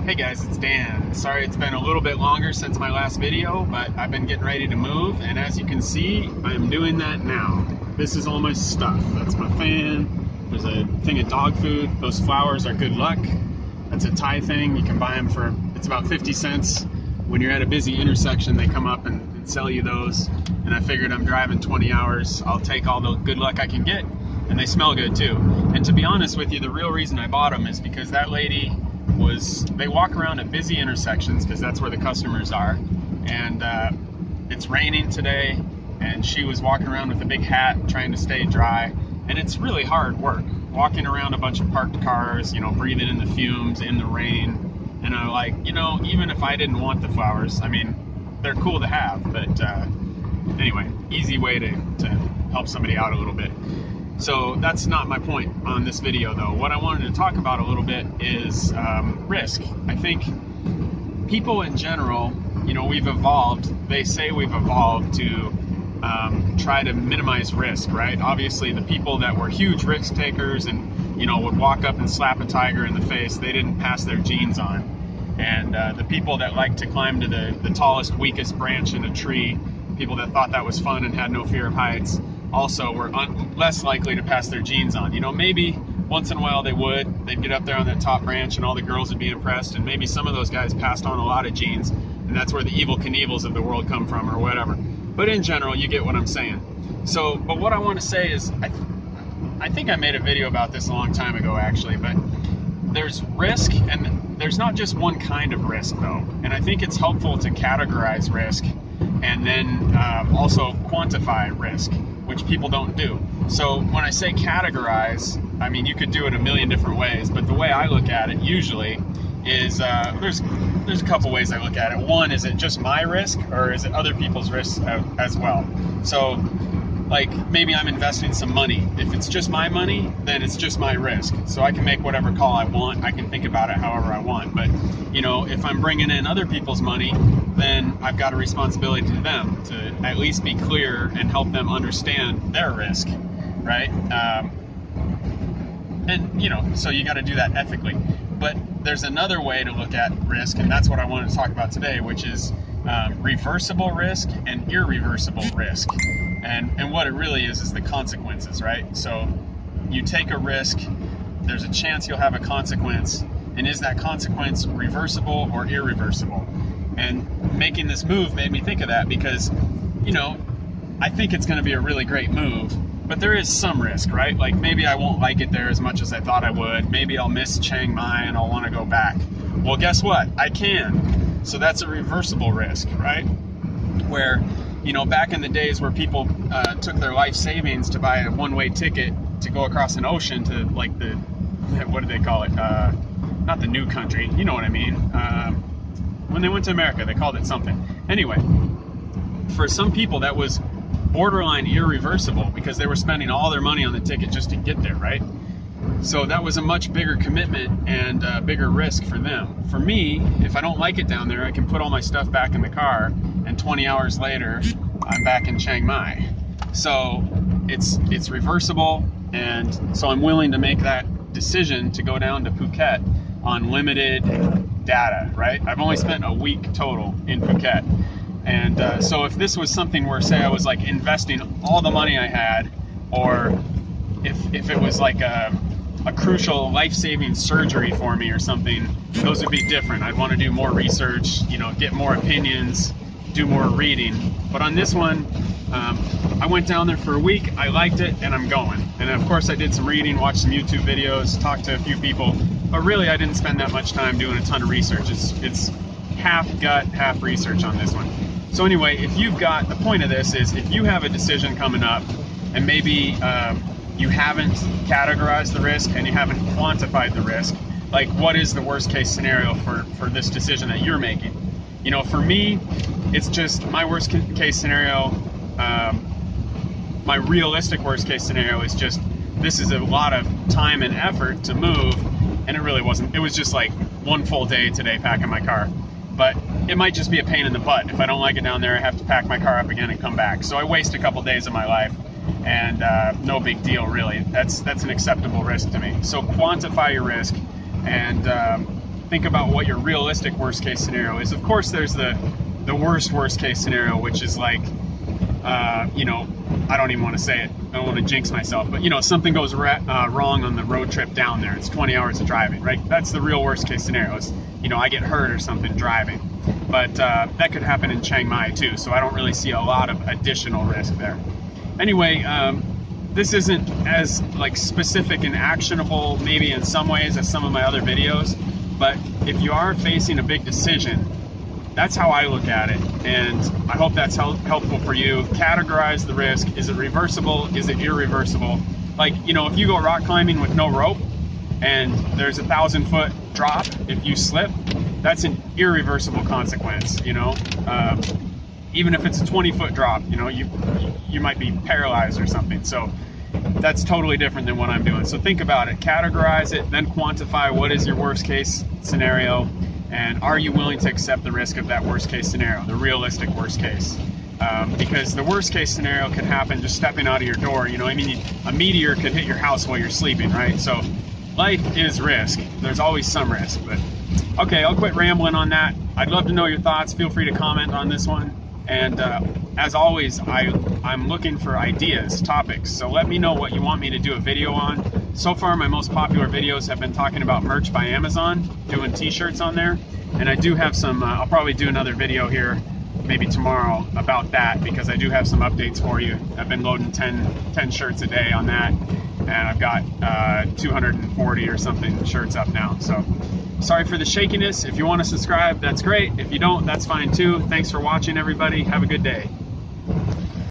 Hey guys, it's Dan. Sorry it's been a little bit longer since my last video, but I've been getting ready to move, and as you can see, I'm doing that now. This is all my stuff. That's my fan. There's a thing of dog food. Those flowers are good luck. That's a Thai thing. You can buy them for, it's about 50 cents. When you're at a busy intersection, they come up and sell you those. And I figured I'm driving 20 hours. I'll take all the good luck I can get. And they smell good too. And to be honest with you, the real reason I bought them is because that lady they walk around at busy intersections because that's where the customers are, and it's raining today, and she was walking around with a big hat trying to stay dry, and it's really hard work walking around a bunch of parked cars, you know, breathing in the fumes in the rain. And I'm like, you know, even if I didn't want the flowers, I mean, they're cool to have, but anyway, easy way to help somebody out a little bit. So that's not my point on this video though. What I wanted to talk about a little bit is risk. I think people in general, you know, we've evolved, they say we've evolved to try to minimize risk, right? Obviously the people that were huge risk takers and, you know, would walk up and slap a tiger in the face, they didn't pass their genes on. And the people that like to climb to the tallest, weakest branch in a tree, people that thought that was fun and had no fear of heights, also were less likely to pass their genes on. You know, maybe once in a while they'd get up there on that top branch and all the girls would be impressed, and maybe some of those guys passed on a lot of genes, and that's where the Evel Knievels of the world come from or whatever. But in general, you get what I'm saying. So, but what I want to say is, I think I made a video about this a long time ago actually, but there's risk, and there's not just one kind of risk though. And I think it's helpful to categorize risk and then also quantify risk, which people don't do. So when I say categorize, I mean, you could do it a million different ways, but the way I look at it usually is, there's a couple ways I look at it. One, is it just my risk, or is it other people's risks as well? So like maybe I'm investing some money. If it's just my money, then it's just my risk. So I can make whatever call I want. I can think about it however I want. But, you know, if I'm bringing in other people's money, then I've got a responsibility to them to at least be clear and help them understand their risk, right? And, you know, so you got to do that ethically. But there's another way to look at risk, and that's what I wanted to talk about today, which is reversible risk and irreversible risk. And what it really is the consequences, right? So you take a risk, there's a chance you'll have a consequence, and is that consequence reversible or irreversible? And making this move made me think of that because, you know, I think it's going to be a really great move, but there is some risk, right? Like maybe I won't like it there as much as I thought I would. Maybe I'll miss Chiang Mai and I'll want to go back. Well, guess what? I can. So that's a reversible risk, right? Where, you know, back in the days where people took their life savings to buy a one-way ticket to go across an ocean to like the, what do they call it? Not the new country, you know what I mean? When they went to America, they called it something. Anyway, for some people that was borderline irreversible because they were spending all their money on the ticket just to get there, right? So that was a much bigger commitment and a bigger risk for them. For me, if I don't like it down there, I can put all my stuff back in the car, and 20 hours later, I'm back in Chiang Mai. So it's reversible, and so I'm willing to make that decision to go down to Phuket on limited data, right? I've only spent a week total in Phuket. And so if this was something where, say, I was like investing all the money I had, or if it was like a crucial life-saving surgery for me or something, those would be different. I'd want to do more research, you know, get more opinions, do more reading. But on this one, I went down there for a week, I liked it, and I'm going. And of course I did some reading, watched some YouTube videos, talked to a few people, but really I didn't spend that much time doing a ton of research. It's half gut, half research on this one. So anyway, if you've got, the point of this is if you have a decision coming up and maybe you haven't categorized the risk and you haven't quantified the risk, like what is the worst case scenario for this decision that you're making? You know, for me, it's just my worst case scenario, my realistic worst case scenario is just, this is a lot of time and effort to move, and it really wasn't. It was just like one full day today packing my car. But it might just be a pain in the butt. If I don't like it down there, I have to pack my car up again and come back. So I waste a couple days of my life, and no big deal really. That's an acceptable risk to me. So quantify your risk, and think about what your realistic worst case scenario is. Of course, there's the worst case scenario, which is like, you know, I don't even want to say it. I don't want to jinx myself, but you know, something goes wrong on the road trip down there. It's 20 hours of driving, right? That's the real worst case scenario. Is, you know, I get hurt or something driving, but that could happen in Chiang Mai too. So I don't really see a lot of additional risk there. Anyway, this isn't as like specific and actionable maybe in some ways as some of my other videos, but if you are facing a big decision, that's how I look at it, and I hope that's helpful for you. Categorize the risk. Is it reversible? Is it irreversible? Like, you know, if you go rock climbing with no rope and there's a 1,000-foot drop, if you slip, that's an irreversible consequence, you know. Even if it's a 20-foot drop, you know, you might be paralyzed or something. So that's totally different than what I'm doing. So think about it, categorize it, then quantify what is your worst case scenario, and are you willing to accept the risk of that worst case scenario, the realistic worst case? Because the worst case scenario can happen just stepping out of your door. You know, I mean, a meteor could hit your house while you're sleeping, right? So life is risk. There's always some risk. But okay, I'll quit rambling on that. I'd love to know your thoughts. Feel free to comment on this one. And as always, I'm looking for ideas, topics. So let me know what you want me to do a video on. So far, my most popular videos have been talking about merch by Amazon, doing t-shirts on there. And I do have some, I'll probably do another video here, maybe tomorrow, about that, because I do have some updates for you. I've been loading 10 shirts a day on that. And I've got 240 or something shirts up now. So sorry for the shakiness. If you want to subscribe, that's great. If you don't, that's fine too. Thanks for watching, everybody. Have a good day.